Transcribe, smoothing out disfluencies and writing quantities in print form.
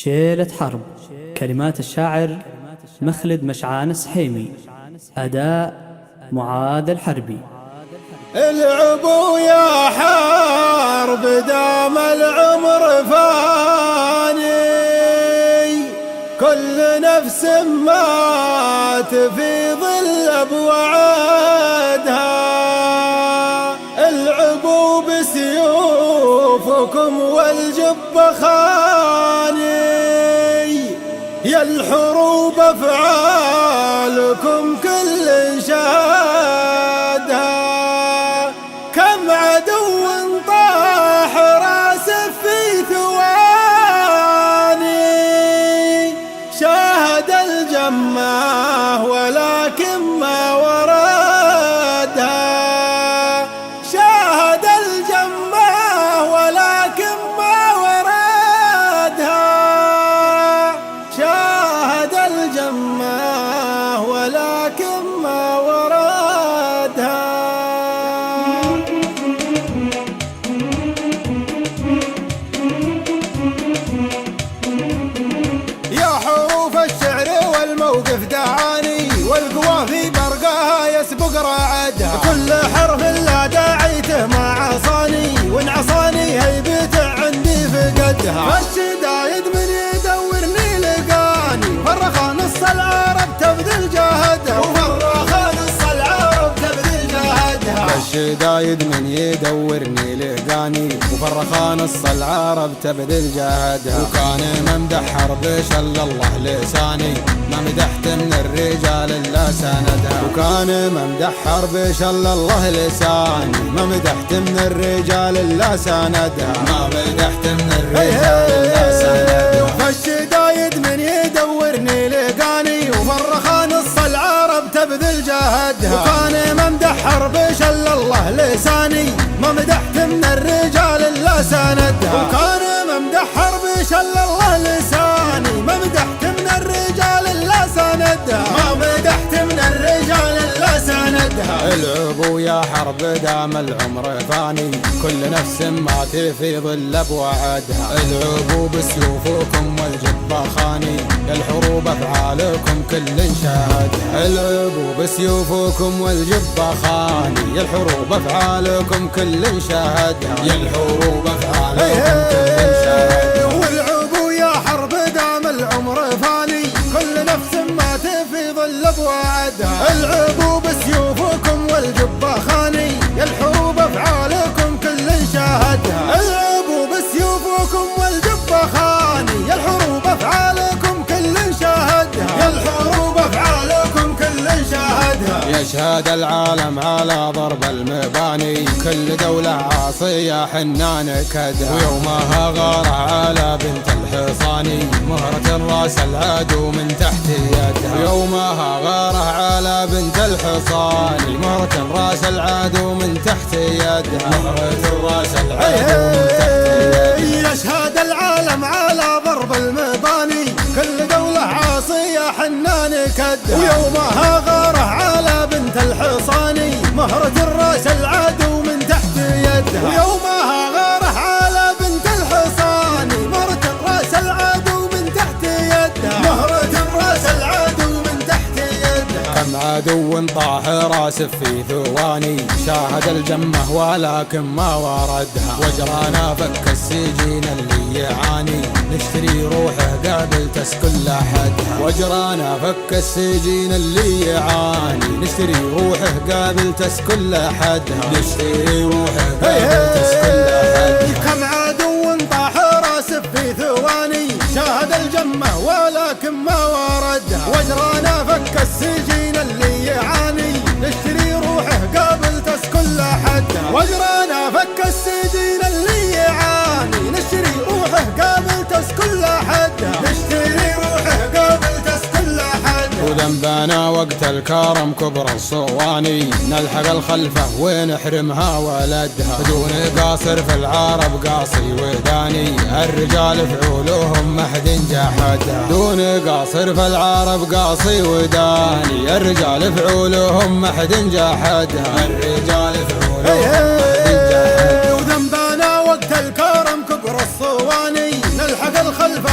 شيلة حرب. كلمات الشاعر مخلد مشعان السحيمي. أداء معاذ الحربي. العبوا يا حرب دام العمر فاني، كل نفس مات في ظل بوعدها. العبوا بسيوفكم والجب خاني، يا الحروب افعالكم كل شهدها. كم عدو طاح راسه في ثواني، شاهد الجماه ولكن ما وردها. شاهد الجماه ولكن ما وردها. شاهد الجماه ولكن ما وردها. يا حروف الشعر والموقف دعاني، والقوى في برقها يسبق راعدها. كل حرف لا داعيته ما عصاني، وان عصاني هيبته عندي فقدها. فالشدايد من يدورني لقاني، فرخا نص العرب تبذل جهدها. وفرخا نص العرب تبذل جهدها. الشدايد من يدورني لقاني، وفرخا نص العرب تبذل جهدها. وكان ممدح حرب شل الله لساني، ما مدحت من الرجال الا سندها. وكان ممدح حرب شل الله لساني، ما مدحت من الرجال الا سندها. ما مدحت من الرجال الا سندها. فالشدايد من يدورني لقاني، وفرخا نص العرب تبذل جهدها. وكان ممدح حرب شل الله لساني، ما مدحت من الرجال الا سندها. وكان ممدح حرب شل الله لساني، ما مدحت من الرجال الا سندها. ما مدحت من الرجال الا سندها. العبوا يا حرب دام العمر فاني، كل نفس مات في ظل بوعدها. العبوا بسيوفكم والجب خاني، يا الحروب افعالكم كل شهدها. العبوا بسيوفكم والجب خاني، يا الحروب افعالكم كل شهدها. يا الحروب افعالكم كل شهدها. والعبوا يا حرب دام العمر فاني، كل نفس مات في ظل بوعدها. العبوا بسيوفكم والجب خاني، يا الحروب افعالكم كل شهدها. العبوا بسيوفكم والجب خاني، يا الحروب افعالكم كل شهدها. يا الحروب افعالكم كل شهدها. يشهد العالم على ضرب المباني، كل دولة عاصية حنان كدها. ويومها غار على بنت الحصاني، مهرة راس العدو من تحت يدها. ويومها غار على بنت الحصاني، مهرة راس العدو من تحت يدها. مهرة راس العدو من تحت يدها. يشهد العالم على ضرب المباني، كل دولة عاصية حنان كدها. ويومها غاره على بنت الحصاني، مهرة الراس العدو من تحت يدها. ويومها غاره على بنت الحصاني، مهرة الراس العدو من تحت يدها. مهرة الراس العدو من تحت يدها. كم عدو طاح راس في ثواني، شاهد الجمة ولكن ما وردها. وجرانا فك السجين اللي يعاني، نشتري روحه قابل تسكن لحدها. وجرانا فك السجين اللي يعاني، نشتري روحه قابل تسكن لحدها. نشتري روحه قابل تسكن لحدها. كم عدو طاح راسه في ثواني، شاهد الجمة ولكن ما وردها. وجرانا فك السجين اللي يعاني، نشتري روحه قابل تسكن لحدها. وجرانا فك السجين اللي يعاني، نشتري روحه قابل تسكن لحدها. نشتري روحه قابل تسكن لحدها. وذنبنا وقت الكرم كبر الصواني، نلحق الخلفة ونحرمها ولدها. دون قاصر في العرب قاصي وداني، الرجال فعولهم محد جحدها. دون قاصر في العرب قاصي وداني، الرجال فعولهم محد جحدها. الرجال فعولهم محد جحدها.